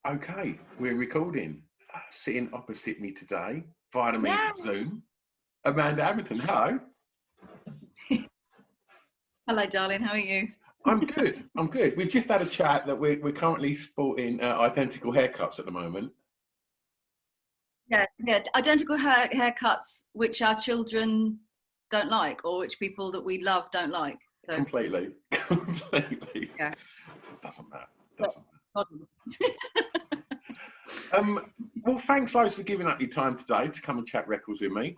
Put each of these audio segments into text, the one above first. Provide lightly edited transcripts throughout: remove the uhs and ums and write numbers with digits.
Okay, we're recording. Sitting opposite me today, via the medium Yeah. of Zoom, Amanda Abbington. Hello. Hello, darling. How are you? I'm good. I'm good. We've just had a chat that we're currently sporting identical haircuts at the moment. Yeah. Identical haircuts, which our children don't like, or which people that we love don't like. So Completely. Completely. yeah. Doesn't matter. But, Doesn't matter. Well, thanks loads for giving up your time today to come and chat records with me.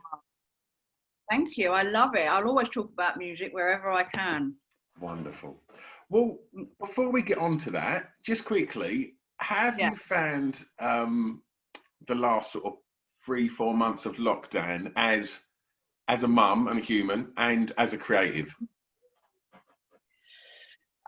thank you. I love it. I'll always talk about music wherever I can. Wonderful. Well, before we get on to that, just quickly, have Yeah. you found the last sort of 3-4 months of lockdown as a mum and a human and as a creative?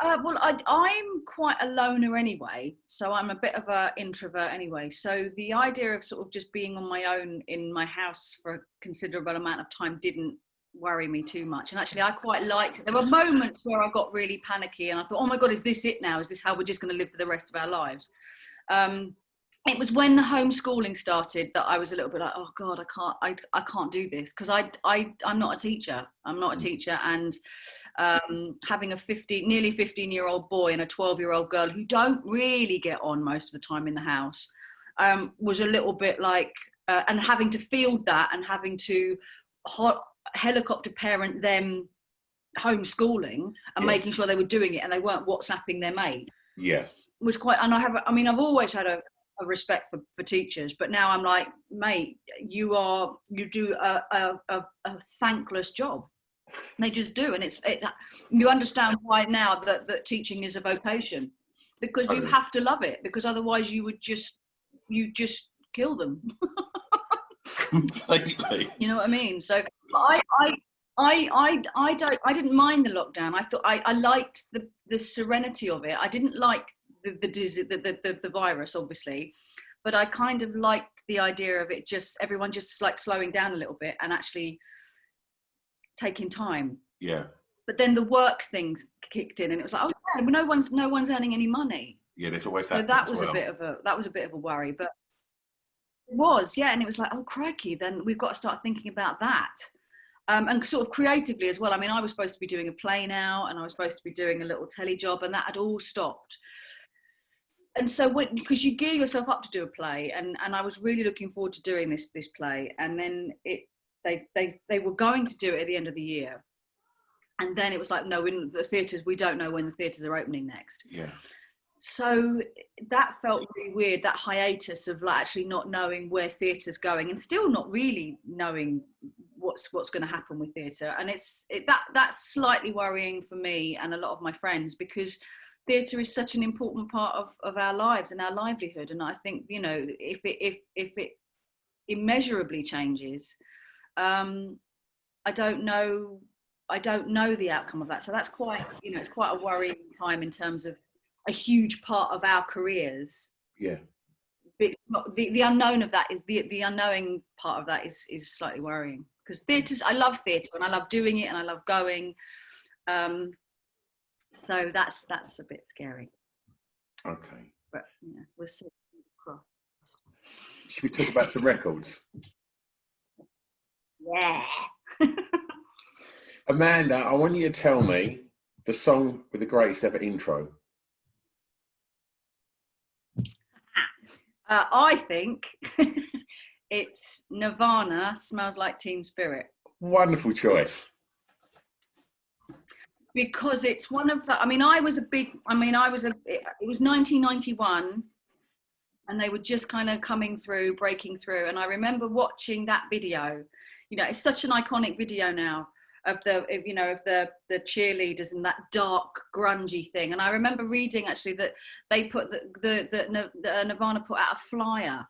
Well, I'm quite a loner anyway, so I'm a bit of an introvert anyway. So the idea of sort of just being on my own in my house for a considerable amount of time didn't worry me too much. And actually, I quite liked it. There were moments where I got really panicky and I thought, oh my God, is this it now? Is this how we're just going to live for the rest of our lives? It was when the homeschooling started that I was a little bit like, oh God, I can't do this, because I'm not a teacher. I'm not a teacher, and having a nearly 15-year-old boy and a 12-year-old girl who don't really get on most of the time in the house was a little bit like, and having to field that and having to helicopter parent them homeschooling and making sure they were doing it and they weren't WhatsApping their mate. Yeah. Was quite, and I've always had a respect for teachers, but now I'm like, mate, you do a thankless job. They just do, and you understand why now that teaching is a vocation, because you have to love it, because otherwise you just kill them. Completely. You know what I mean? So I didn't mind the lockdown. I thought I liked the serenity of it. I didn't like the virus, obviously, but I kind of liked the idea of it, just everyone just like slowing down a little bit and actually taking time. Yeah. But then the work things kicked in, and it was like, oh yeah, no one's earning any money. Yeah, there's always so that. That was a bit of a worry, but it was, yeah. And it was like, oh crikey, then we've got to start thinking about that. And sort of creatively as well. I mean, I was supposed to be doing a play now, and I was supposed to be doing a little telly job, and that had all stopped. And so, because you gear yourself up to do a play, and I was really looking forward to doing this play, and then they were going to do it at the end of the year, and then it was like, no, in the theatres, we don't know when the theatres are opening next. Yeah. So that felt really weird, that hiatus of like actually not knowing where theatre's going, and still not really knowing what's going to happen with theatre. And that's slightly worrying for me and a lot of my friends, because theatre is such an important part of our lives and our livelihood. And I think, you know, if it immeasurably changes, I don't know the outcome of that. So that's quite, you know, it's quite a worrying time in terms of a huge part of our careers. Yeah. The unknown of that is the unknowing part of that is slightly worrying, because theatres, I love theatre and I love doing it and I love going. So that's a bit scary. Okay. But yeah, we'll see. Should we talk about some records? Yeah. Amanda, I want you to tell me the song with the greatest ever intro. I think it's Nirvana, Smells Like Teen Spirit. Wonderful choice. Because it's one of the, it was 1991 and they were just kind of breaking through. And I remember watching that video. You know, it's such an iconic video now of the cheerleaders and that dark grungy thing. And I remember reading actually that they put the Nirvana put out a flyer,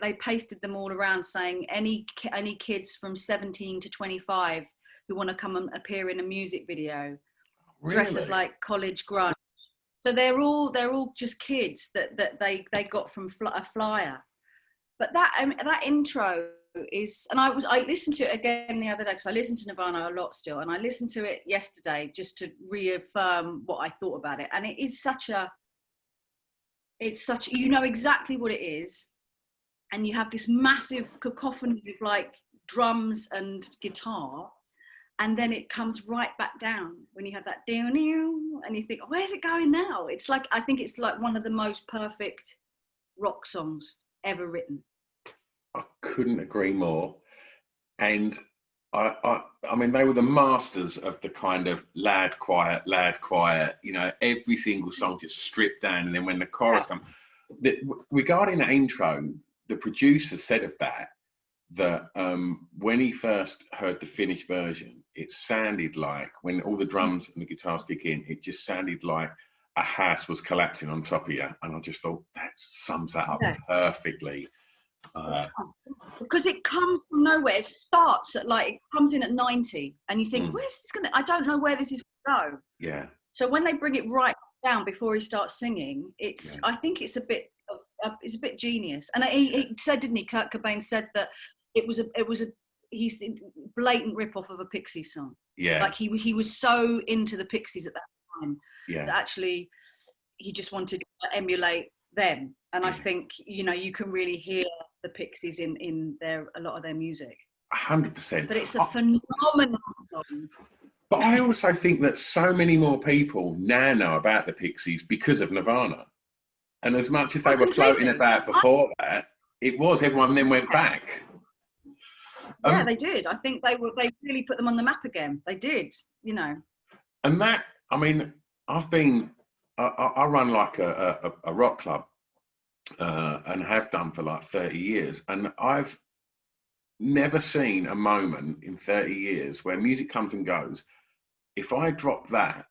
they pasted them all around saying any kids from 17 to 25 who want to come and appear in a music video, dressed as like college grunge. So they're all just kids that they got from a flyer. But that intro is, and I listened to it again the other day, because I listen to Nirvana a lot still, and I listened to it yesterday just to reaffirm what I thought about it. And it is such a it's such, you know exactly what it is, and you have this massive cacophony of like drums and guitar, and then it comes right back down when you have that down, and you think, oh, where's it going now? It's like, I think it's like one of the most perfect rock songs ever written. I couldn't agree more. And I mean, they were the masters of the kind of lad quiet, you know, every single song just stripped down. And then when the chorus comes, regarding that intro, the producer said of that when he first heard the finished version, it sounded like, when all the drums and the guitars kick in, it just sounded like a house was collapsing on top of you. And I just thought, that sums that up perfectly. Because it comes from nowhere. It starts at like, it comes in at 90, and you think, where's this gonna, I don't know where this is gonna go. Yeah. So when they bring it right down before he starts singing, it's, I think it's a bit genius. And he said, didn't he, Kurt Cobain said that it was a he's blatant rip-off of a Pixies song. Yeah. Like he was so into the Pixies at that time that actually he just wanted to emulate them. And I think, you know, you can really hear the Pixies in a lot of their music. 100%. But it's a phenomenal song. But I also think that so many more people now know about the Pixies because of Nirvana. And as much as they were floating about before that, it was, everyone then went back. Yeah, they did. I think they really put them on the map again. They did, you know. And that, I mean, I run like a rock club and have done for like 30 years. And I've never seen a moment in 30 years where music comes and goes. If I drop that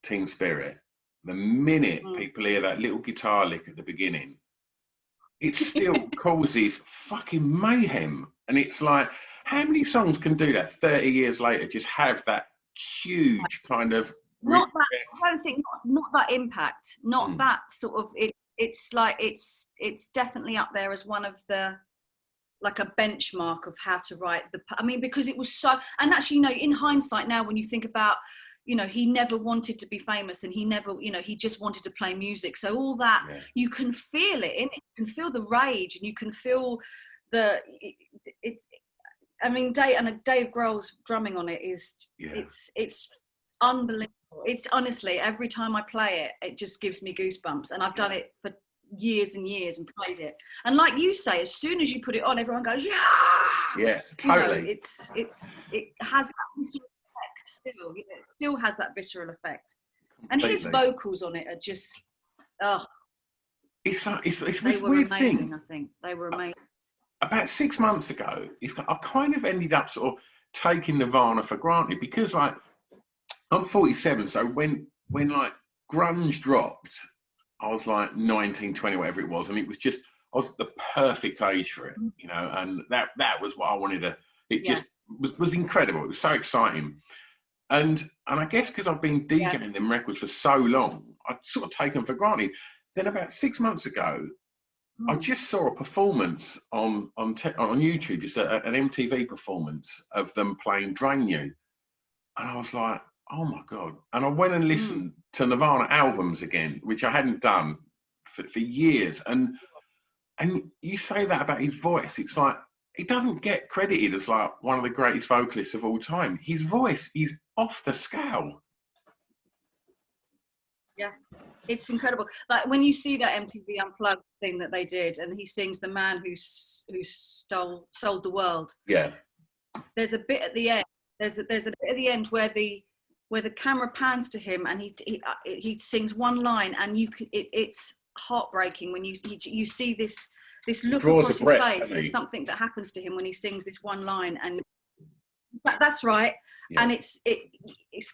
Teen Spirit, the minute people hear that little guitar lick at the beginning, it still causes fucking mayhem. And it's like, how many songs can do that 30 years later, just have that huge kind of... I don't think, not that impact, not that sort of... It's like, it's definitely up there as one of the, like a benchmark of how to write I mean, because it was so... And actually, you know, in hindsight now, when you think about, you know, he never wanted to be famous, and he never, you know, he just wanted to play music. So all that, you can feel it in it. You can feel the rage, and you can feel it's, I mean, Dave Grohl's drumming on it is, it's unbelievable. It's honestly, every time I play it, it just gives me goosebumps. And I've done it for years and years and played it. And like you say, as soon as you put it on, everyone goes, yeah! Yeah, totally. You know, it has that visceral effect still. You know, it still has that visceral effect. And his vocals on it are just, it's they were weird amazing, thing. I think. They were amazing. About 6 months ago, I kind of ended up sort of taking Nirvana for granted, because like, I'm 47, so when like grunge dropped, I was like 19, 20, whatever it was, and it was just, I was the perfect age for it, you know, and that was what I wanted to, it just was incredible. It was so exciting. And I guess because I've been DJing them records for so long, I'd sort of taken for granted. Then about 6 months ago, I just saw a performance on YouTube, just an MTV performance of them playing Drain You. And I was like, oh my God. And I went and listened to Nirvana albums again, which I hadn't done for years. And you say that about his voice, it's like, he doesn't get credited as like one of the greatest vocalists of all time. His voice is off the scale. Yeah, it's incredible. Like when you see that MTV Unplugged thing that they did, and he sings "The Man Who Sold the World." Yeah. There's a bit at the end. There's a bit at the end where the camera pans to him, and he sings one line, and it's heartbreaking when you see this look across his face. There's something that happens to him when he sings this one line, and that's right. Yeah. And it's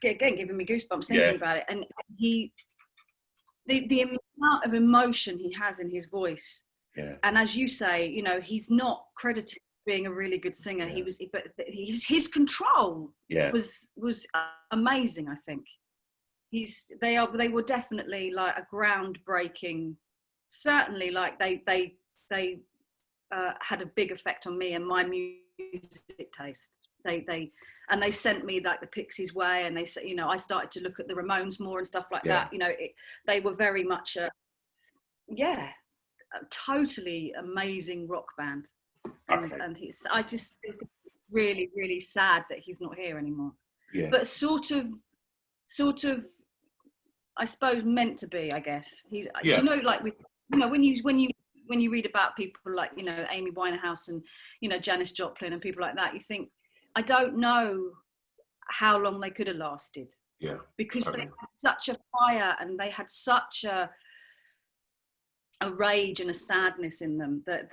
again giving me goosebumps thinking about it. And the amount of emotion he has in his voice. Yeah. And as you say, you know, he's not credited for being a really good singer. Yeah. But his control was amazing. I think they were definitely like a groundbreaking. Certainly, like they had a big effect on me and my music taste. They sent me like the Pixies way, and they said, you know, I started to look at the Ramones more and stuff like that. You know, they were very much yeah, a totally amazing rock band. And I just think it's really, really sad that he's not here anymore. Yeah. But sort of, I suppose meant to be. I guess he's. Yeah. Do you know, like with when you read about people like Amy Winehouse and Janis Joplin and people like that, you think, I don't know how long they could have lasted. Yeah. Because they had such a fire and they had such a rage and a sadness in them that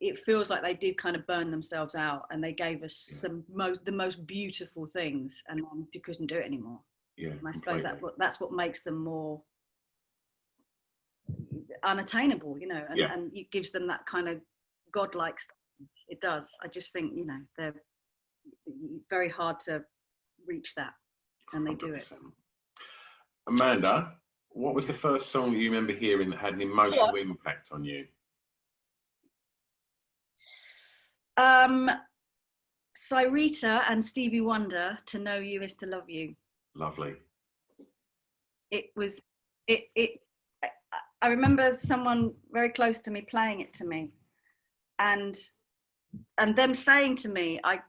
it feels like they did kind of burn themselves out, and they gave us the most beautiful things, and then you couldn't do it anymore. Yeah, and I suppose that's what makes them more unattainable, and it gives them that kind of godlike status. It does. I just think they're very hard to reach that, and they 100%. Do it. Amanda, what was the first song you remember hearing that had an emotional impact on you? Cyrita and Stevie Wonder, "To Know You Is to Love You." Lovely. It was, I remember someone very close to me playing it to me, and them saying to me, I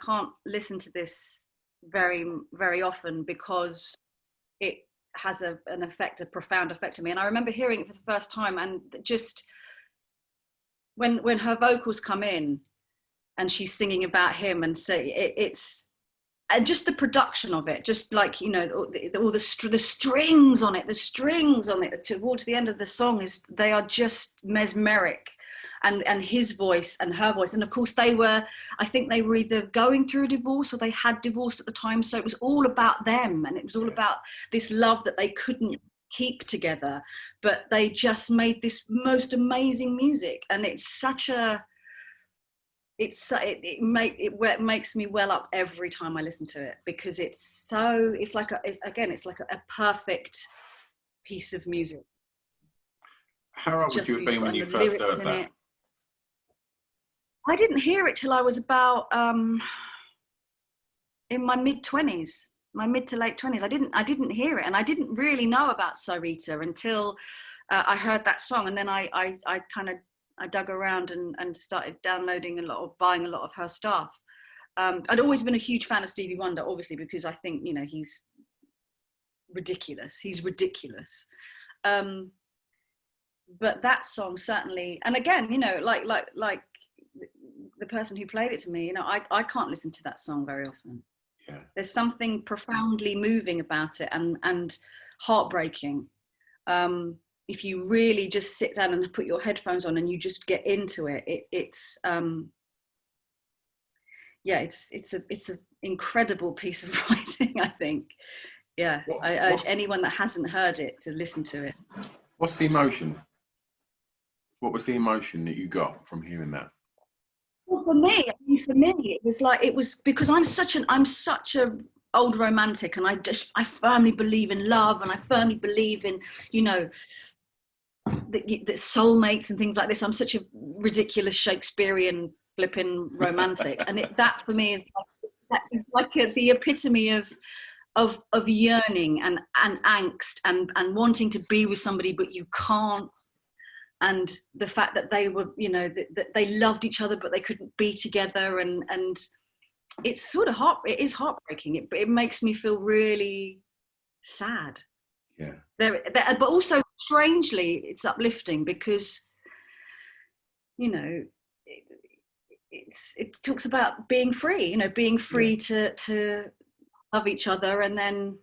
can't listen to this very, very often because it has a profound effect on me. And I remember hearing it for the first time, and just when her vocals come in and she's singing about him, and and just the production of it, just like all the strings on it towards the end of the song, they are just mesmeric. And his voice and her voice, and of course I think they were either going through a divorce or they had divorced at the time, so it was all about them, and it was all about this love that they couldn't keep together, but they just made this most amazing music. And it's such a it makes me well up every time I listen to it, because it's like a perfect piece of music. How old would you have been when you first heard that? I didn't hear it till I was about in my mid-20s, my mid to late 20s. I didn't hear it, and I didn't really know about Cyrita until I heard that song, and then I dug around and started downloading buying a lot of her stuff. I'd always been a huge fan of Stevie Wonder, obviously, because I think he's ridiculous. But that song certainly, and again, like the person who played it to me, I can't listen to that song very often. Yeah. There's something profoundly moving about it, and heartbreaking. If you really just sit down and put your headphones on and you just get into it, it's an incredible piece of writing, I think. Yeah, I urge anyone that hasn't heard it to listen to it. What's the emotion? What was the emotion that you got from hearing that? Well, for me, it was because I'm such a old romantic, and I firmly believe in love, and I firmly believe in the soulmates and things like this. I'm such a ridiculous Shakespearean flipping romantic, and that for me is like the epitome of yearning and angst and wanting to be with somebody but you can't. And the fact that they were, that they loved each other, but they couldn't be together. And it's sort of it is heartbreaking. It makes me feel really sad. Yeah. But also strangely, it's uplifting because, it talks about being free, being free to love each other. And then,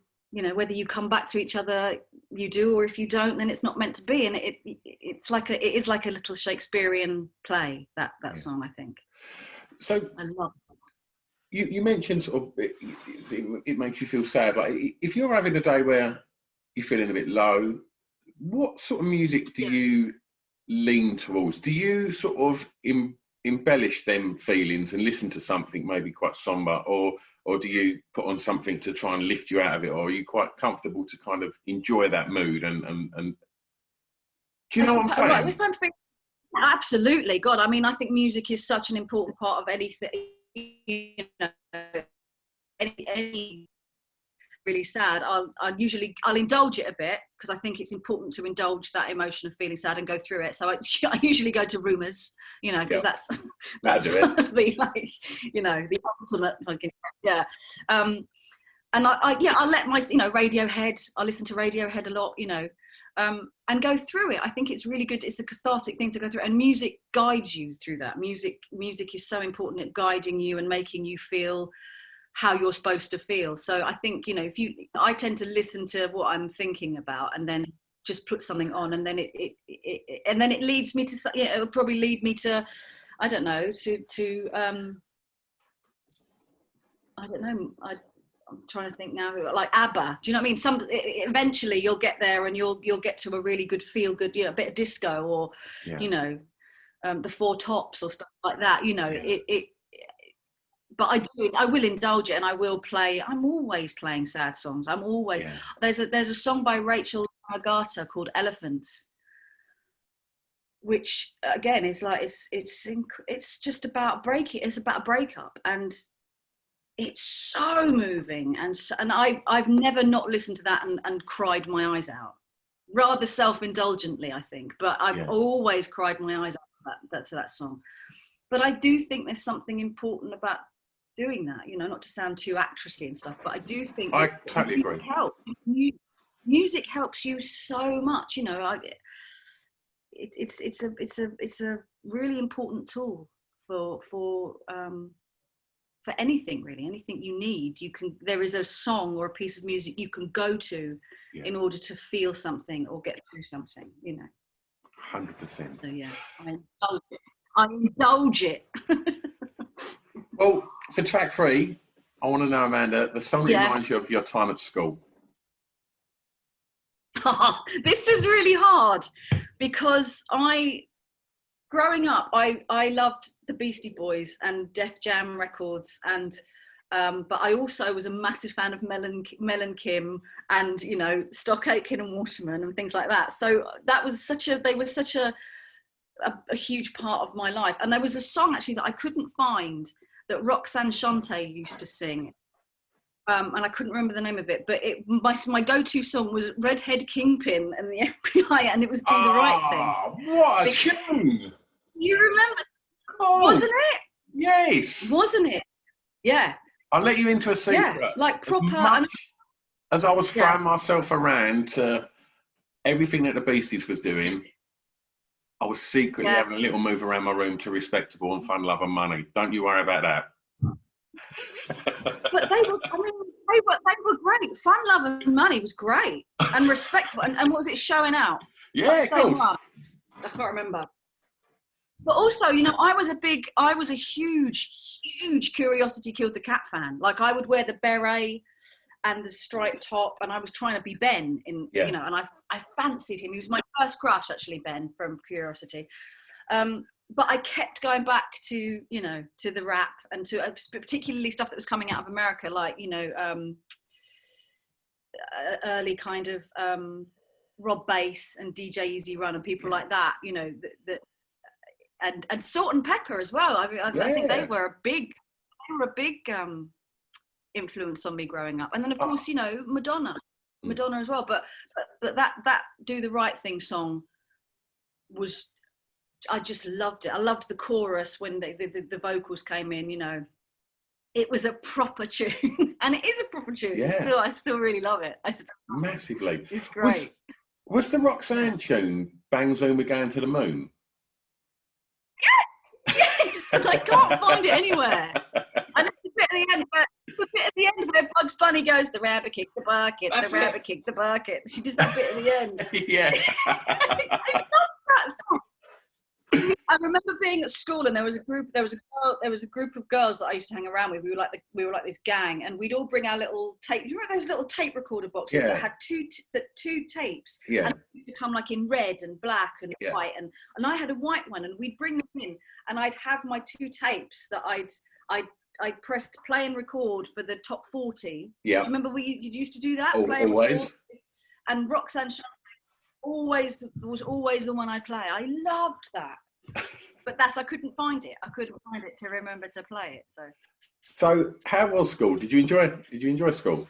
whether you come back to each other, you do, or if you don't, then it's not meant to be. And it is like a little Shakespearean play, that song, I think. So I love it. You mentioned sort of it makes you feel sad. Like if you're having a day where you're feeling a bit low, what sort of music do you lean towards? Do you sort of embellish them feelings and listen to something maybe quite somber, or do you put on something to try and lift you out of it, or are you quite comfortable to kind of enjoy that mood and do you know what I'm saying? Absolutely. God, I mean, I think music is such an important part of anything, any really sad, I'll indulge it a bit, because I think it's important to indulge that emotion of feeling sad and go through it. So I usually go to Rumours, you know, because that's the, like, you know, the ultimate fucking, yeah. And I let my, you know, Radiohead, I listen to Radiohead a lot, you know, and go through it. I think it's really good. It's a cathartic thing to go through, and music guides you through that. Music is so important at guiding you and making you feel how you're supposed to feel. So I think, you know, I tend to listen to what I'm thinking about and then just put something on, and then it leads me to, you know, it'll probably lead me to, I don't know, I don't know, I'm trying to think now, like ABBA. Do you know what I mean? Eventually you'll get there, and you'll get to a really good feel good, you know, a bit of disco, or you know, the Four Tops or stuff like that. You know, but I will indulge it, and I will play. I'm always playing sad songs. I'm always there's a song by Rachel Agata called Elephants, which again is like it's just about breaking. It's about a breakup, and it's so moving, and I've never not listened to that and cried my eyes out, rather self-indulgently, I think, but I've always cried my eyes out to that song. But I do think there's something important about doing that, you know, not to sound too actressy and stuff, but I do think I totally agree. Music helps you so much, you know. It's a really important tool for anything, really, anything you need. There is a song or a piece of music you can go to in order to feel something or get through something, you know. 100%. So yeah, I indulge it. Well, for track 3, I want to know, Amanda, the song that reminds you of your time at school. This was really hard, because growing up, I loved the Beastie Boys and Def Jam records, and but I also was a massive fan of Mel and Kim, and, you know, Stock Aitken and Waterman and things like that. So they were such a huge part of my life. And there was a song actually that I couldn't find that Roxanne Shante used to sing. And I couldn't remember the name of it, but my go-to song was Redhead Kingpin and the FBI, and it was Do the Right Thing. What a tune! You remember? Wasn't it? Yes. Wasn't it? Yeah. I'll let you into a secret. Yeah, like proper. As I was throwing myself around to everything that the Beasties was doing, I was secretly having a little move around my room to Respectable and Fun, Love and Money. Don't you worry about that. But they were great. Fun, Love and Money was great, and Respectable. And what was it, Showing Out? Yeah, of course. I can't remember. But also, you know, I was a huge Curiosity Killed the Cat fan. Like, I would wear the beret and the striped top, and I was trying to be Ben you know, and I fancied him. He was my first crush, actually, Ben from Curiosity. But I kept going back to, you know, to the rap and to particularly stuff that was coming out of America, like, you know, early kind of Rob Bass and DJ Easy Run and people like that, you know, and Salt and Pepper as well. I think they were a big influence on me growing up. And then, of course, you know, Madonna as well. But that Do the Right Thing song was, I just loved it. I loved the chorus when the vocals came in, you know. It was a proper tune. And it is a proper tune. Yeah. I still really love it. Massively. It's great. Was the Roxanne tune Bang Zoom We're Going to the Moon? Yes! I can't find it anywhere. And it's the bit at the end where Bugs Bunny goes, the rabbit kicked the bucket, rabbit kicked the bucket. She does that bit at the end. Yeah. I love that song. I remember being at school, and there was a group of girls that I used to hang around with. We were like this gang, and we'd all bring our little tape. Do you remember those little tape recorder boxes that had two tapes? Yeah. And it used to come like in red and black and white, and I had a white one, and we'd bring them in, and I'd have my 2 tapes that I'd pressed play and record for the top 40. Yeah. Do you remember you used to do that? Always. And Roxanne was always the one I play. I loved that. But I couldn't find it. I couldn't find it to remember to play it. So how was school? Did you enjoy school?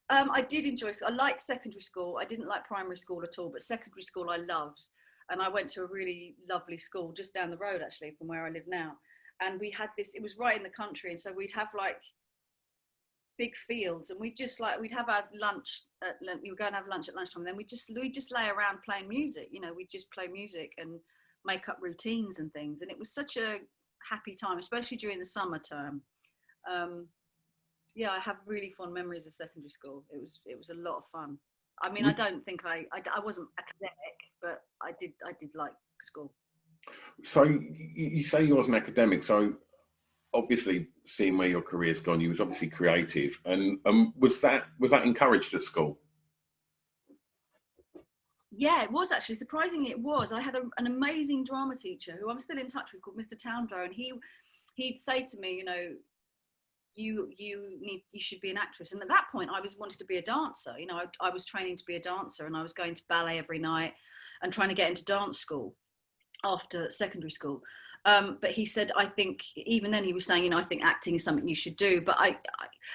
I did enjoy school. I liked secondary school. I didn't like primary school at all, but secondary school I loved. And I went to a really lovely school just down the road, actually, from where I live now. And we had this, it was right in the country. And so we'd have like big fields, and we'd have our lunch, we would go and have lunch at lunchtime. And then we'd just lay around playing music. You know, we'd just play music and make up routines and things. And it was such a happy time, especially during the summer term. Yeah, I have really fond memories of secondary school. It was a lot of fun. I mean, I don't think I wasn't academic, but I did like school. So you say you wasn't academic. So obviously, seeing where your career's gone, you was obviously creative, and was that encouraged at school? Yeah, it was actually. Surprisingly, it was. I had an amazing drama teacher who I'm still in touch with, called Mr. Towndrow, and he'd say to me, you know, you should be an actress. And at that point I wanted to be a dancer. You know, I was training to be a dancer, and I was going to ballet every night and trying to get into dance school after secondary school. But he said, I think, even then he was saying, you know, I think acting is something you should do. But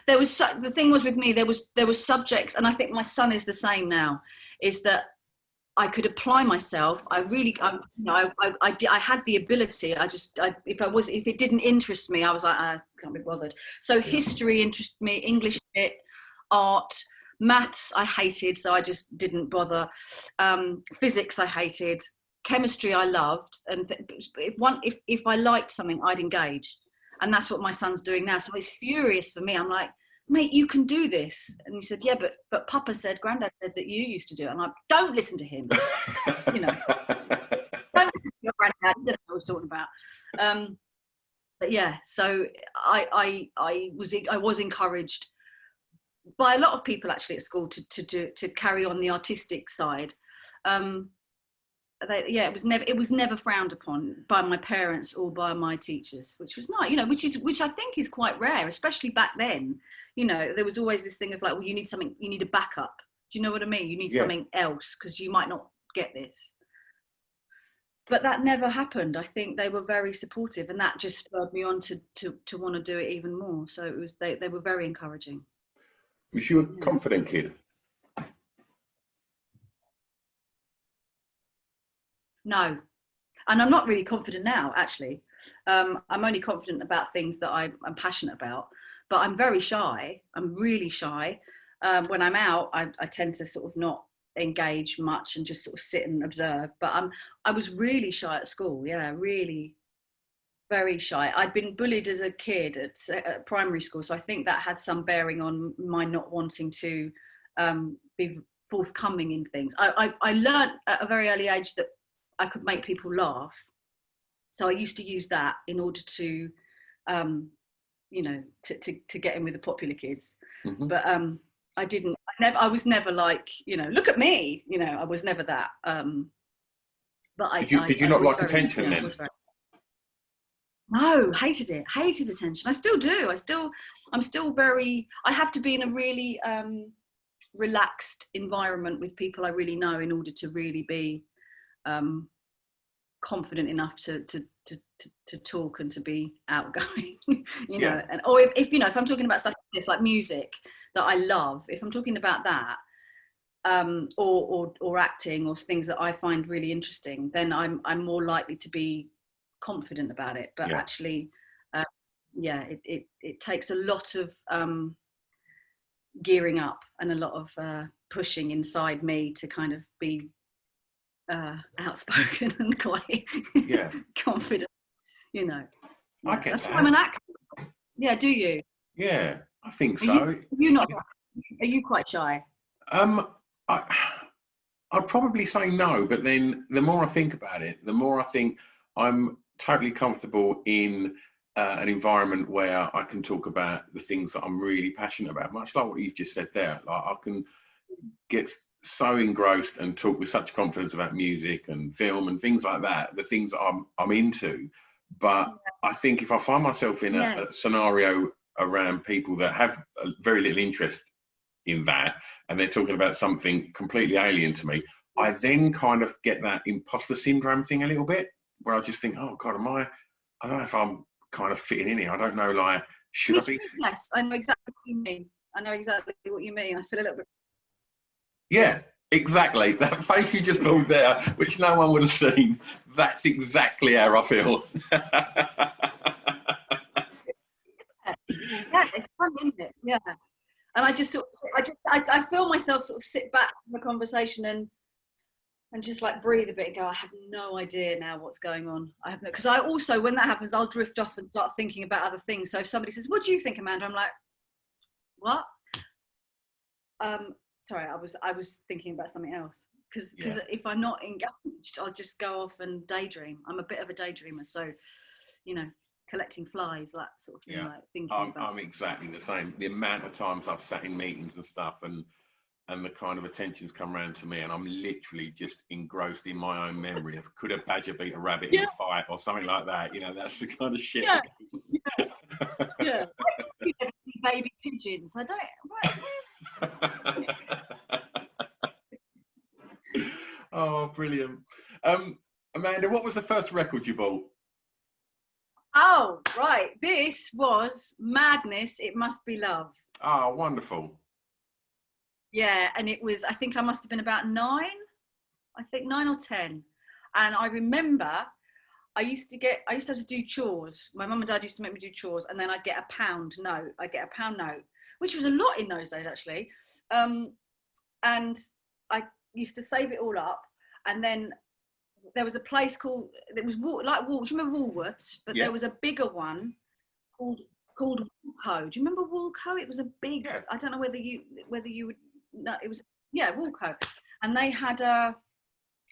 the thing was with me, there was subjects, and I think my son is the same now, is that I could apply myself. I had the ability. If it didn't interest me, I was like, I can't be bothered. So history interested me, English, art, maths I hated, so I just didn't bother. Physics I hated, chemistry I loved, and if I liked something, I'd engage, and that's what my son's doing now. So he's furious for me. I'm like, mate, you can do this. And he said, yeah, but Papa said, Granddad said that you used to do it. And I'm like, don't listen to him. You know, don't listen to your granddad. He doesn't know what he's talking about. But yeah, so I was encouraged by a lot of people actually at school to carry on the artistic side. It was never frowned upon by my parents or by my teachers, which was nice, you know, which I think is quite rare, especially back then. You know, there was always this thing of like, well, you need a backup. Do you know what I mean? You need something else, because you might not get this. But that never happened. I think they were very supportive, and that just spurred me on to want to do it even more. So it was, they were very encouraging. Was you a confident kid? No, and I'm not really confident now, actually. I'm only confident about things that I'm passionate about, but I'm very shy. I'm really shy. When I'm out, I tend to sort of not engage much and just sort of sit and observe. But I was really shy at school. Yeah, really very shy. I'd been bullied as a kid at primary school, so I think that had some bearing on my not wanting to be forthcoming in things. I learned at a very early age that I could make people laugh. So I used to use that in order to, you know, to get in with the popular kids. Mm-hmm. But I was never like, you know, look at me, you know, I was never that. But did you not like attention then? No, hated attention. I still do. I'm still very, I have to be in a really relaxed environment with people I really know in order to really be confident enough to talk and to be outgoing, you know. And or if you know, if I'm talking about stuff like this, like music that I love, if I'm talking about that, or acting or things that I find really interesting, then I'm more likely to be confident about it. But actually, it takes a lot of gearing up and a lot of pushing inside me to kind of be outspoken and quite confident, you know. I get that's that. why I'm an actor. Yeah, do you? Yeah, I think so. Are you quite shy? I'd probably say no, but then the more I think about it, the more I think I'm totally comfortable in an environment where I can talk about the things that I'm really passionate about, much like what you've just said there. Like, I can get so engrossed and talk with such confidence about music and film and things like that, the things I'm into. But I think if I find myself in a scenario around people that have very little interest in that, and they're talking about something completely alien to me, I then kind of get that imposter syndrome thing a little bit, where I just think, oh God, I don't know if I'm kind of fitting in here. I don't know, like, should I be? Yes, I know exactly what you mean. I know exactly what you mean. I feel a little bit. Yeah, exactly. That face you just pulled there, which no one would have seen, that's exactly how I feel. Yeah, it's fun, isn't it? Yeah. And I just sort of, I feel myself sort of sit back from the conversation and just like breathe a bit and go, I have no idea now what's going on. I have no, because I also, when that happens, I'll drift off and start thinking about other things. So if somebody says, what do you think, Amanda? I'm like, what? Sorry, I was thinking about something else. Because if I'm not engaged, I'll just go off and daydream. I'm a bit of a daydreamer. So, you know, collecting flies, that sort of thing. Yeah, like thinking I'm exactly the same. The amount of times I've sat in meetings and stuff and the kind of attentions come round to me and I'm literally just engrossed in my own memory of could a badger beat a rabbit in a fight or something like that. You know, that's the kind of shit. Yeah, yeah. Why did you never see baby pigeons? I don't. Oh, brilliant. Amanda, what was the first record you bought? Oh, right. This was Madness, It Must Be Love. Oh, wonderful. Yeah, and it was, I think I must have been about 9 or 10. And I remember I used to have to do chores. My mum and dad used to make me do chores, and then I'd get a pound note. Which was a lot in those days, actually. And I used to save it all up. And then there was a place called, it was like Woolworths. Do you remember Woolworths? But there was a bigger one called Woolco. Do you remember Woolco? It was a big. Yeah. I don't know whether you would. No, it was Woolco, and they had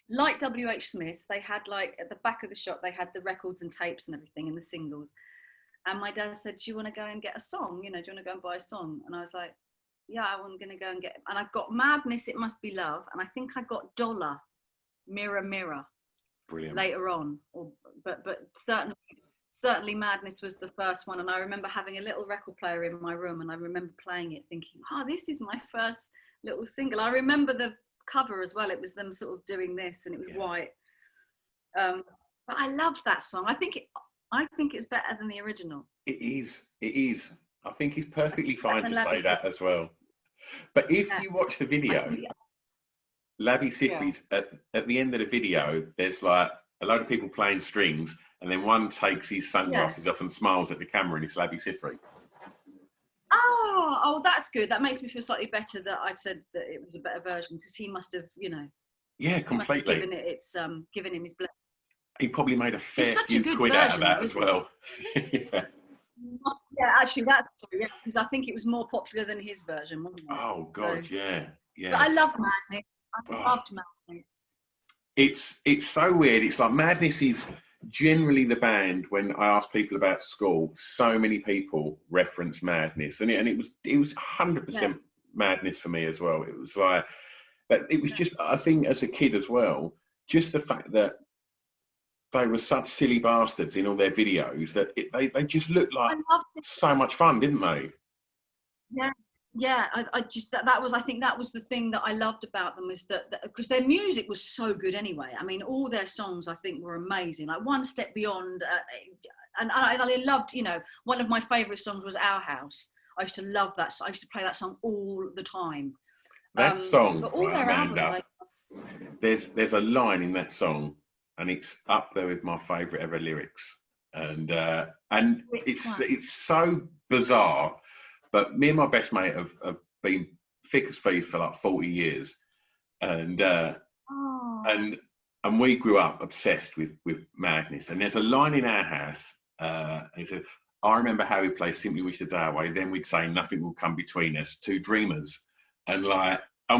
like WH Smith. They had like at the back of the shop. They had the records and tapes and everything and the singles. And my dad said, "Do you want to go and get a song? You know, do you want to go and buy a song?" And I was like, "Yeah, I'm going to go and get." And I got Madness, It Must Be Love, and I think I got Dollar, Mirror Mirror. Brilliant. Later on, but certainly Madness was the first one. And I remember having a little record player in my room, and I remember playing it, thinking, "Oh, this is my first little single." I remember the cover as well. It was them sort of doing this, and it was white. But I loved that song. I think it's better than the original. It is. I think it's perfectly fine to say that as well. But if you watch the video, Labby Siffy's at the end of the video, there's like a load of people playing strings, and then one takes his sunglasses off and smiles at the camera, and it's Labby Siffy. Oh, that's good. That makes me feel slightly better that I've said that it was a better version, because he must have, you know. Yeah, completely. Given him his blessing. He probably made a fair few quid out of that as well. Yeah, actually, that's true. Yeah, because I think it was more popular than his version, wasn't it? Oh God, so, yeah. But I love Madness. I loved Madness. It's so weird. It's like Madness is generally the band. When I ask people about school, so many people reference Madness, and it was 100% Madness for me as well. It was like, but it was just, I think as a kid as well, just the fact that they were such silly bastards in all their videos that they just looked like so much fun, didn't they? Yeah. I just I think that was the thing that I loved about them, is that because their music was so good anyway. I mean, all their songs I think were amazing. Like One Step Beyond, and I loved. You know, one of my favourite songs was Our House. I used to love that. I used to play that song all the time. That song, but all their albums, there's a line in that song, and it's up there with my favourite ever lyrics, and it's so bizarre. But me and my best mate have been thick as thieves for like 40 years, and we grew up obsessed with Madness. And there's a line in Our House, and he said, "I remember how we played Simply Wish the Day Away. Then we'd say Nothing Will Come Between Us, two dreamers." And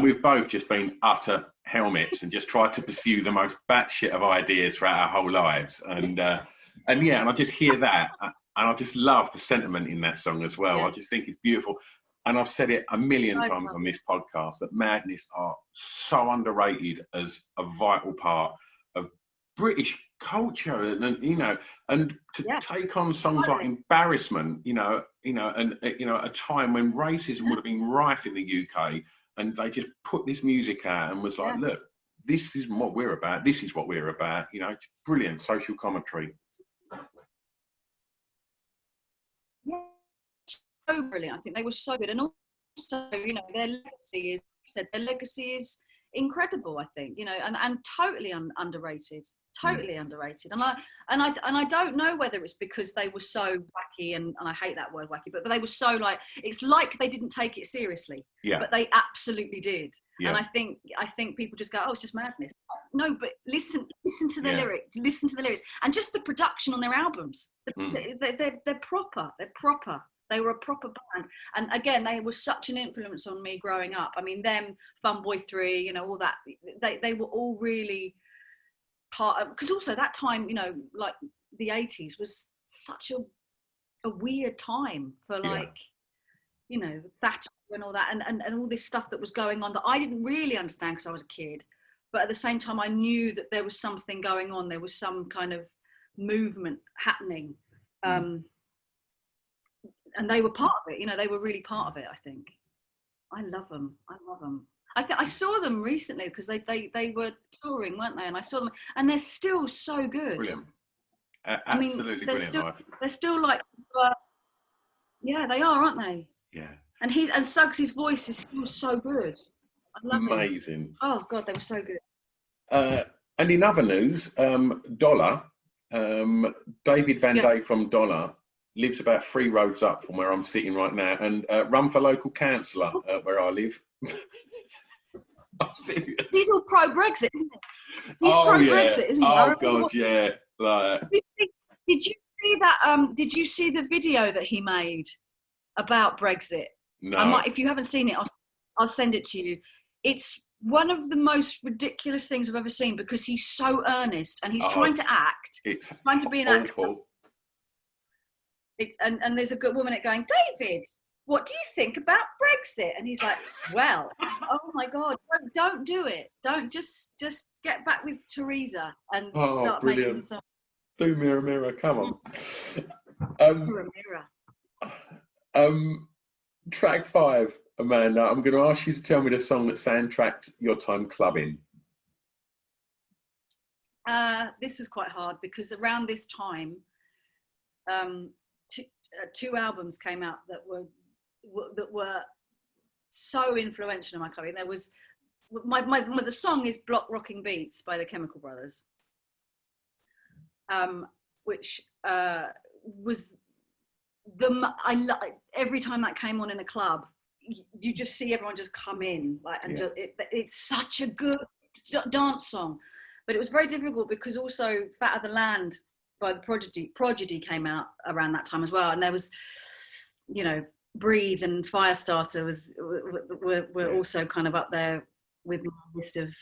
we've both just been utter helmets and just tried to pursue the most batshit of ideas throughout our whole lives. And I just hear that. And I just love the sentiment in that song as well. I just think it's beautiful. And I've said it a million times on this podcast that Madness are so underrated as a vital part of British culture, and you know, and to take on songs like Embarrassment, you know, and a time when racism would have been rife in the UK, and they just put this music out and was like, look, this is what we're about. This is what we're about. You know, it's brilliant social commentary. So brilliant. I think they were so good. And also, their legacy is incredible, I think, and totally underrated. Totally underrated. And I don't know whether it's because they were so wacky, and I hate that word wacky, but they were so like, it's like they didn't take it seriously. Yeah. But they absolutely did. Yeah. And I think people just go, oh, it's just madness. No, but listen to the lyrics, and just the production on their albums. They're proper. They were a proper band. And again, they were such an influence on me growing up. I mean, them, Fun Boy 3, all that, they were all really part of, because also that time, like the 80s was such a weird time for Thatcher and all that, and all this stuff that was going on that I didn't really understand because I was a kid. But at the same time, I knew that there was something going on. There was some kind of movement happening. And they were part of it. They were really part of it, I think. I love them. I saw them recently because they were touring, weren't they? And I saw them, and they're still so good. Brilliant. Absolutely brilliant. They're still like, yeah, they are, aren't they? Yeah. And Suggs' voice is still so good. I love Amazing. Him. Oh God, they were so good. And in other news, Dollar, David Van Day from Dollar lives about 3 roads up from where I'm sitting right now, and run for local councillor where I live. I'm serious. He's all pro-Brexit, isn't he? He's pro-Brexit, isn't he? Oh God, yeah. Did you see that? Did you see the video that he made about Brexit? No. If you haven't seen it, I'll send it to you. It's one of the most ridiculous things I've ever seen because he's so earnest and he's trying to act. It's trying to be an actor. And there's a good woman at going, David, what do you think about Brexit? And he's like, well, oh my God, don't do it. Don't just get back with Theresa and start making some. Do Mirror Mirror, come on. Mirror Mirror. Track 5, Amanda, I'm going to ask you to tell me the song that soundtracked your time clubbing. This was quite hard because around this time, two albums came out that were so influential in my clubbing. There was the song is Block Rocking Beats by the Chemical Brothers, which was every time that came on in a club, you just see everyone just come in it's such a good dance song. But it was very difficult because also Fat of the Land by the Prodigy came out around that time as well, and there was Breathe and Firestarter were also kind of up there with my list of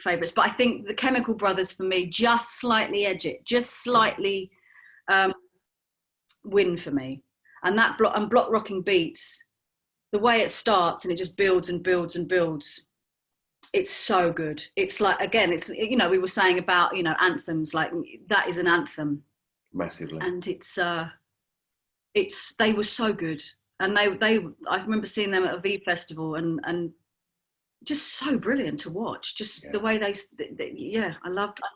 favourites. But I think the Chemical Brothers for me just slightly edge it, just slightly win for me. And that Block Rocking Beats, the way it starts and it just builds and builds and builds, it's so good. It's like, again, it's, we were saying about, anthems, like that is an anthem. Massively. And they were so good. And I remember seeing them at a V festival and just so brilliant to watch. Just the way I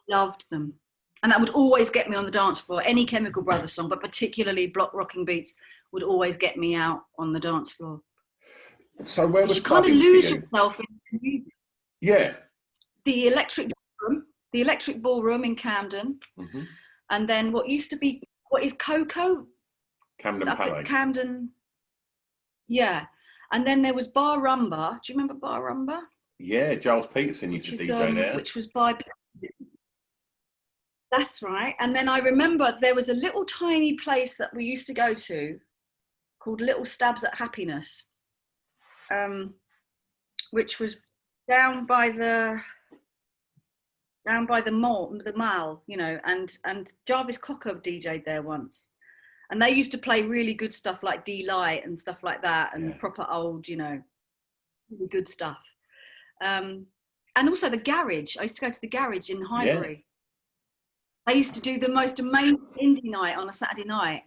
loved them. And that would always get me on the dance floor. Any Chemical Brothers song, but particularly Block Rocking Beats, would always get me out on the dance floor. So where was kind of lose yourself in music. Yeah. The Electric Ballroom in Camden. Mm-hmm. And then what is Coco? Camden Palais. Camden. Yeah. And then there was Bar Rumba. Do you remember Bar Rumba? Yeah, Giles Peterson used to DJ there. Which was by... That's right. And then I remember there was a little tiny place that we used to go to called Little Stabs at Happiness, which was down by the mall, and Jarvis Cocker DJ'd there once. And they used to play really good stuff like D-Light and stuff like that, and proper old, really good stuff. And also the Garage. I used to go to the Garage in Highbury. Yeah. They used to do the most amazing indie night on a Saturday night.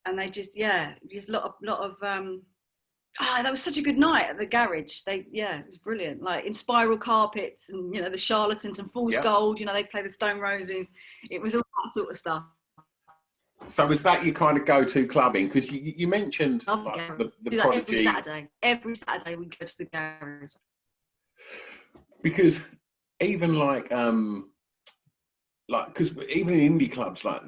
And they just a lot of that was such a good night at the Garage. It was brilliant. Like in Spiral Carpets and, the Charlatans and Fool's Gold, they play the Stone Roses. It was all that sort of stuff. So is that your kind of go-to clubbing? Because you mentioned Love like garage. the Do that Prodigy. Every Saturday we go to the garage. Because even because even in indie clubs like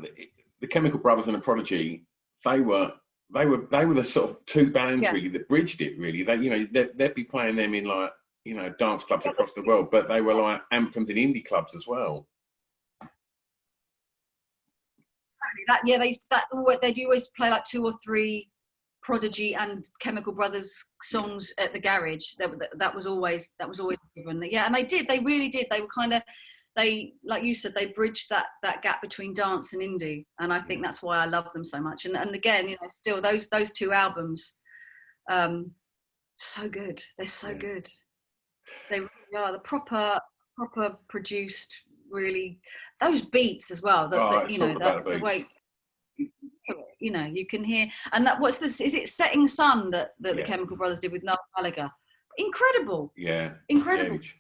the Chemical Brothers and the Prodigy, they were the sort of two bands really that bridged it. Really, they'd be playing them in like dance clubs across the world, but they were like anthems in indie clubs as well. They'd always play like 2 or 3 Prodigy and Chemical Brothers songs at the garage. That was always given. Yeah, and they really did. They were like you said, they bridged that gap between dance and indie, and I think that's why I love them so much. And again, still those 2 albums, so good. They're so good. They really are the proper produced. Really, those beats as well. The way. You can hear, and that what's this? Is it Setting Sun that the Chemical Brothers did with Noel Gallagher? Incredible. Incredible. Huge.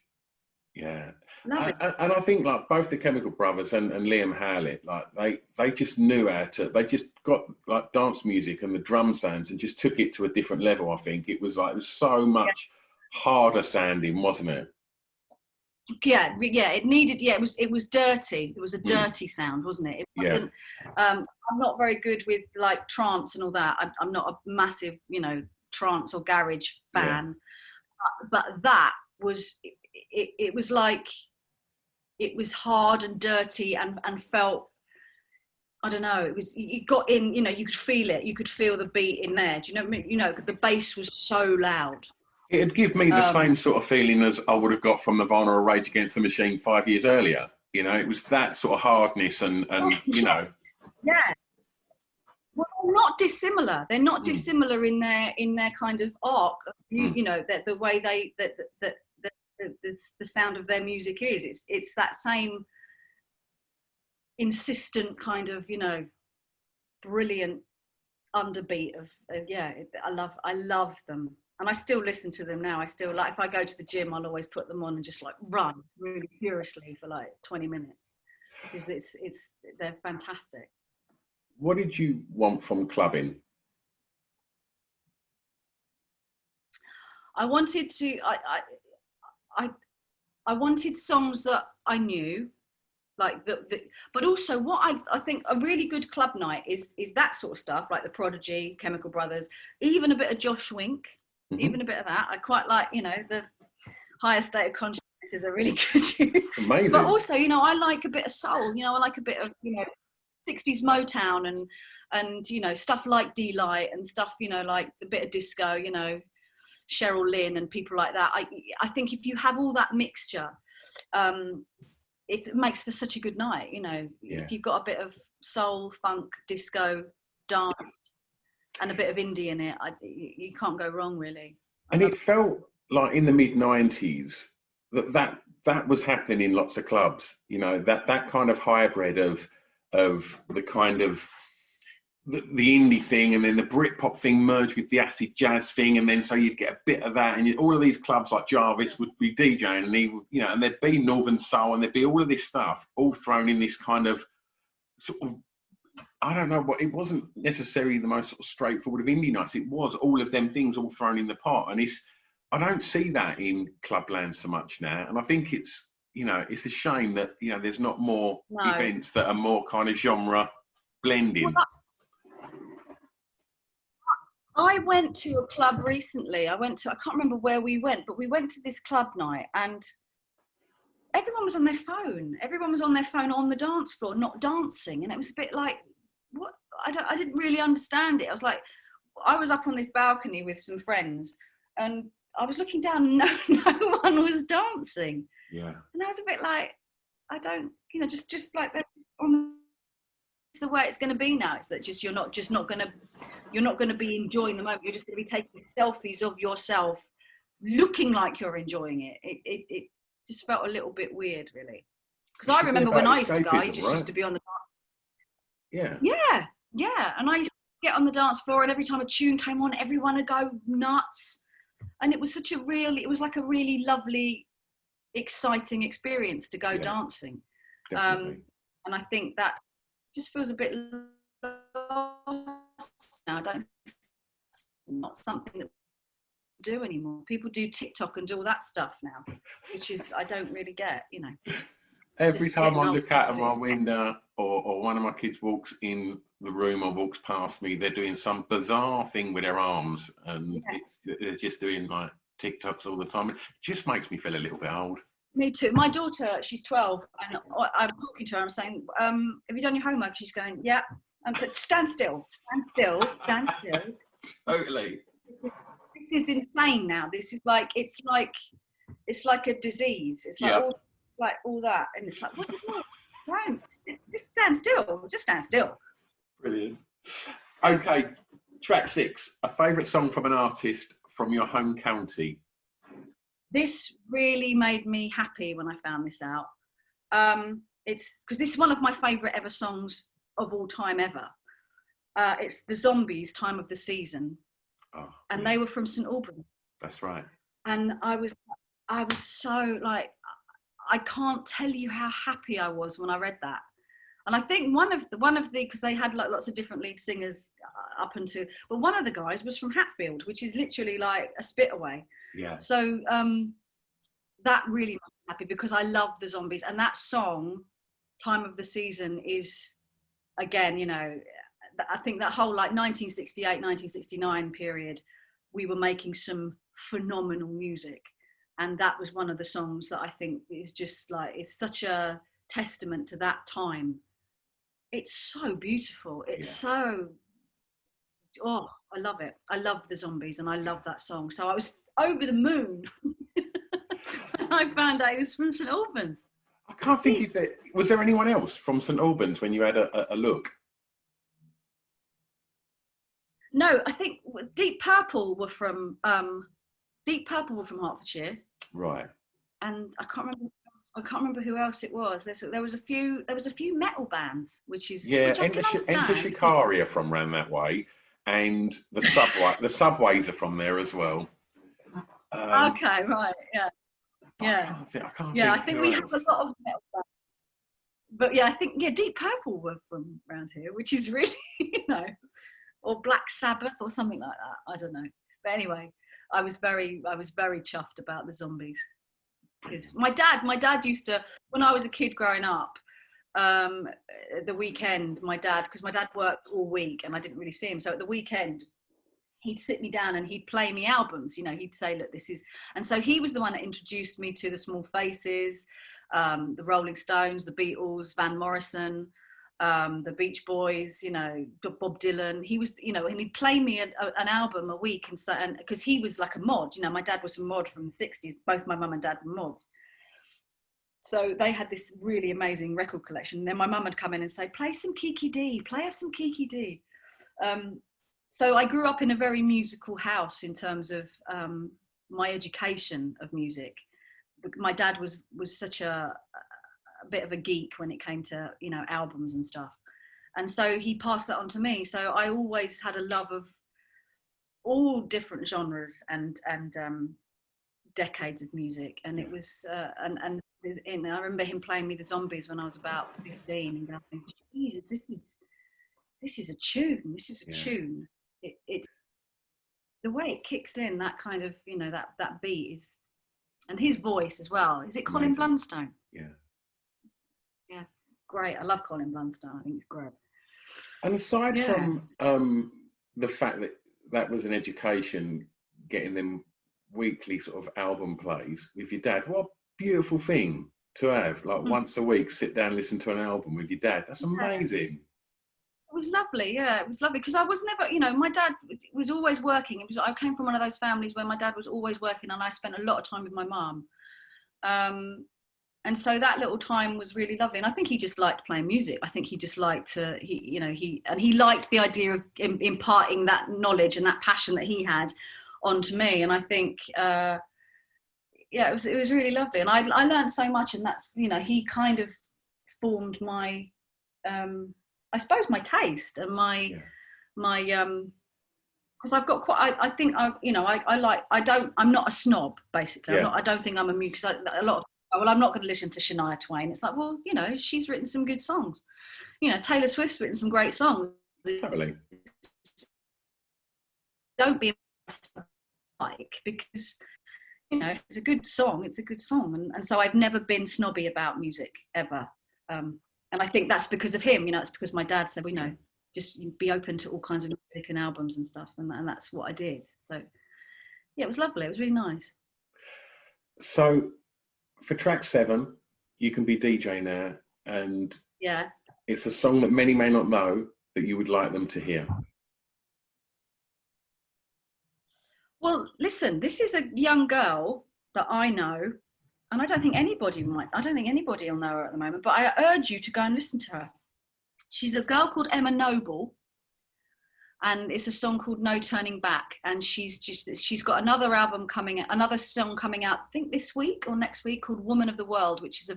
Yeah. Love it. And I think like both the Chemical Brothers and Liam Howlett, like they just knew how to. They just got like dance music and the drum sounds and just took it to a different level. I think it was so much harder sounding, wasn't it? Yeah, it needed. Yeah, it was dirty. It was a dirty sound, wasn't it? It wasn't. I'm not very good with like trance and all that. I'm not a massive, trance or garage fan. But that was. It was like. It was hard and dirty and felt. I don't know. It was. You got in. You could feel it. You could feel the beat in there. Do you know? The bass was so loud. It'd give me the same sort of feeling as I would have got from Nirvana or Rage Against the Machine 5 years earlier. It was that sort of hardness and Yeah. Well, they're not dissimilar. They're not dissimilar in their kind of arc. That the way the sound of their music is. It's that same insistent kind of brilliant underbeat of I love them. And I still listen to them now. I still if I go to the gym, I'll always put them on and just like run really furiously for like 20 minutes because they're fantastic. What did you want from clubbing? I wanted to. I wanted songs that I knew, like but also what I think a really good club night is that sort of stuff, like the Prodigy, Chemical Brothers, even a bit of Josh Wink. Even a bit of that. I quite like, the Higher State of Consciousness is a really good. Amazing. But also, I like a bit of soul. I like a bit of 60s Motown and stuff like D-Light and stuff. Like a bit of disco. Cheryl Lynn and people like that. I think if you have all that mixture, it makes for such a good night. If you've got a bit of soul, funk, disco, dance. And a bit of indie in it, you can't go wrong, really. And it felt like in the mid-90s that was happening in lots of clubs. That kind of hybrid of the kind of the indie thing, and then the Britpop thing merged with the acid jazz thing, and then so you'd get a bit of that, and all of these clubs like Jarvis would be DJing, and he would, and there'd be Northern Soul, and there'd be all of this stuff all thrown in this kind of sort of. I don't know what it wasn't necessarily the most sort of straightforward of indie nights. It was all of them things all thrown in the pot, and I don't see that in clubland so much now. And I think it's it's a shame that there's not more events that are more kind of genre blending. Well, I went to a club recently. I can't remember where we went, but we went to this club night and everyone was on their phone. Everyone was on their phone on the dance floor, not dancing. And it was a bit like, what? I didn't really understand it. I was up on this balcony with some friends and I was looking down and no one was dancing. Yeah. And I was a bit like, I don't, just like that. It's the way it's going to be now. It's that you're not going to be enjoying the moment. You're just going to be taking selfies of yourself, looking like you're enjoying it. It just felt a little bit weird, really. Because I remember when I used to go, I just used to be on the dance. Yeah. And I used to get on the dance floor, and every time a tune came on, everyone would go nuts. And it was it was like a really lovely, exciting experience to go dancing. Definitely. And I think that just feels a bit now. I don't. It's not something that we do anymore. People do TikTok and do all that stuff now, which is I don't really get. Every Just time getting I old, look out that's of what it my is. window, or one of my kids walks in the room or walks past me, they're doing some bizarre thing with their arms, and they're just doing like TikToks all the time. It just makes me feel a little bit old. Me too. My daughter, she's 12, and I'm talking to her. I'm saying, "Have you done your homework?" She's going, "Yeah." I'm saying, "Stand still, stand still, stand still." Totally. This is insane now. This is like it's like a disease. It's like all that, and it's like, what are you doing? Don't just stand still. Just stand still. Brilliant. Okay, track 6. A favourite song from an artist from your home county. This really made me happy when I found this out. It's because this is one of my favourite ever songs of all time ever. It's the Zombies' "Time of the Season," and they were from St Albans. That's right. And I was so like, I can't tell you how happy I was when I read that. And I think one of the because they had like lots of different lead singers up until, but one of the guys was from Hatfield, which is literally like a spit away. Yeah. So that really made me happy because I love the Zombies, and that song, "Time of the Season," is, again, I think that whole like 1968, 1969 period, we were making some phenomenal music, and that was one of the songs that I think is just like, it's such a testament to that time. It's so beautiful. It's so, I love it. I love the Zombies, and I love that song. So I was over the moon when I found out it was from St Albans. I can't think if there was anyone else from St Albans when you had a look. No, I think Deep Purple were from Hertfordshire. Right. And I can't remember who else it was. There was a few metal bands, which I can understand. Enter Shikari are from around that way, and the Subways are from there as well. Okay, right, yeah. I think we have a lot of metal bands. But yeah, I think Deep Purple were from around here, which is really, or Black Sabbath or something like that. I don't know. But anyway, I was very chuffed about the Zombies. Because my dad used to, when I was a kid growing up, the weekend, because my dad worked all week and I didn't really see him. So at the weekend, he'd sit me down and he'd play me albums. He'd say, look, this is, and so he was the one that introduced me to the Small Faces, the Rolling Stones, the Beatles, Van Morrison, the Beach Boys, Bob Dylan. He was, and he'd play me an album a week, and because he was like a mod. My dad was a mod from the 60s. Both my mum and dad were mods. So they had this really amazing record collection. And then my mum would come in and say, play some Kiki D, play us some Kiki D. So I grew up in a very musical house in terms of my education of music. My dad was such a bit of a geek when it came to albums and stuff, and so he passed that on to me. So I always had a love of all different genres and decades of music, and it was and I remember him playing me the Zombies when I was about 15 and going, Jesus, this is a tune. Tune. It the way it kicks in, that kind of that beat is, and his voice as well. Is it Colin Blunstone? Yeah, great. I love Colin Blunstone. I think it's great. And aside from the fact that was an education, getting them weekly sort of album plays with your dad, what a beautiful thing to have, like once a week, sit down and listen to an album with your dad. That's amazing. It was lovely, it was lovely, because I was never, my dad was always working. I came from one of those families where my dad was always working, and I spent a lot of time with my mum. And so that little time was really lovely. And I think he just liked playing music. I think he just liked he liked the idea of imparting that knowledge and that passion that he had onto me. And I think, it was really lovely. And I learned so much, and that's, he kind of formed my, I suppose, my taste and my because I've got quite, I think I'm not a snob, basically. I don't think I'm a mute, because I'm not going to listen to Shania Twain. It's like, well, she's written some good songs. Taylor Swift's written some great songs. Totally. Don't be like, because if it's a good song, it's a good song. And so I've never been snobby about music ever. And I think that's because of him. It's because my dad said, just be open to all kinds of music and albums and stuff. And that's what I did. So yeah, it was lovely. It was really nice. So for track 7, you can be DJ now, and yeah, it's a song that many may not know that you would like them to hear. Well, listen, this is a young girl that I know, and I don't think anybody will know her at the moment, but I urge you to go and listen to her. She's a girl called Emma Noble, and it's a song called No Turning Back. And she's got another song coming out, I think this week or next week, called Woman of the World, which is I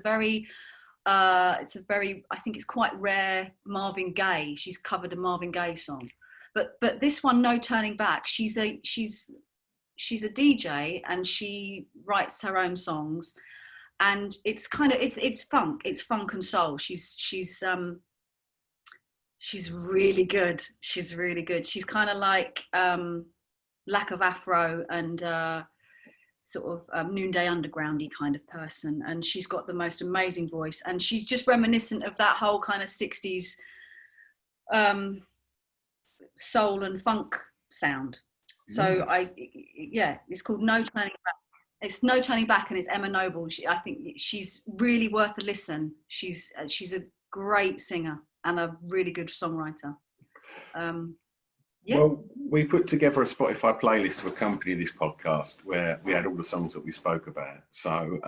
think it's quite rare Marvin Gaye. She's covered a Marvin Gaye song. But this one, No Turning Back, she's a DJ, and she writes her own songs, and it's funk and soul. She's really good. She's really good. She's kind of like Lack of Afro and sort of Noonday Undergroundy kind of person, and she's got the most amazing voice, and she's just reminiscent of that whole kind of 60s soul and funk sound. So it's called No Turning Back. It's No Turning Back, and it's Emma Noble. I think she's really worth a listen. She's a great singer and a really good songwriter. Well, we put together a Spotify playlist to accompany this podcast where we had all the songs that we spoke about. So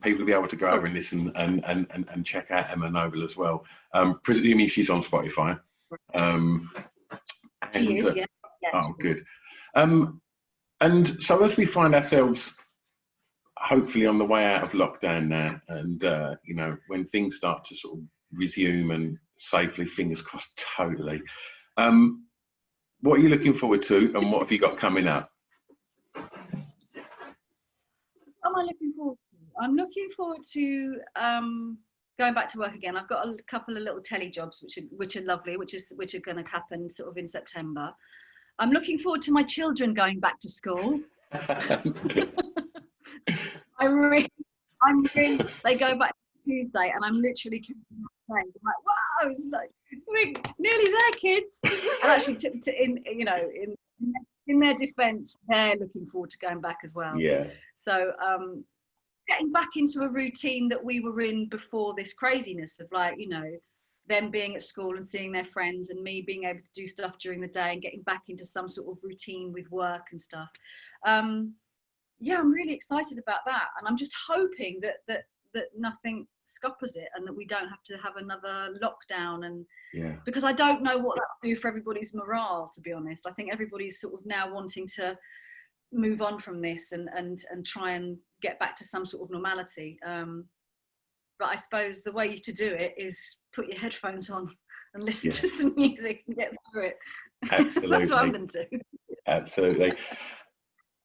people will be able to go over and listen and check out Emma Noble as well. Presuming she's on Spotify. She is, yeah. Oh, good. And so as we find ourselves hopefully on the way out of lockdown now, and when things start to sort of resume and safely, fingers crossed, totally. What are you looking forward to, and what have you got coming up? What am I looking forward to? I'm looking forward to going back to work again. I've got a couple of little telly jobs which are lovely, which are going to happen sort of in September. I'm looking forward to my children going back to school. They go back Tuesday, and I'm literally I'm like, wow, it's like we're nearly there, kids. And actually, in their defence, they're looking forward to going back as well. Yeah. So getting back into a routine that we were in before this craziness of them being at school and seeing their friends, and me being able to do stuff during the day and getting back into some sort of routine with work and stuff. I'm really excited about that, and I'm just hoping that nothing scuppers it, and that we don't have to have another lockdown. And because I don't know what that will do for everybody's morale, to be honest. I think everybody's sort of now wanting to move on from this and try and get back to some sort of normality. But I suppose the way to do it is put your headphones on and listen to some music and get through it. Absolutely. That's what I'm going to do. Absolutely.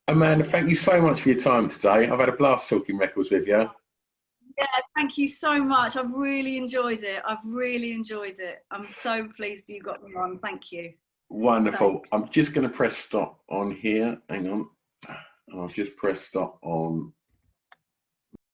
Amanda, thank you so much for your time today. I've had a blast talking records with you. Yeah, thank you so much. I've really enjoyed it. I'm so pleased you got me on. Thank you. Wonderful. Thanks. I'm just going to press stop on here. Hang on. I've just pressed stop on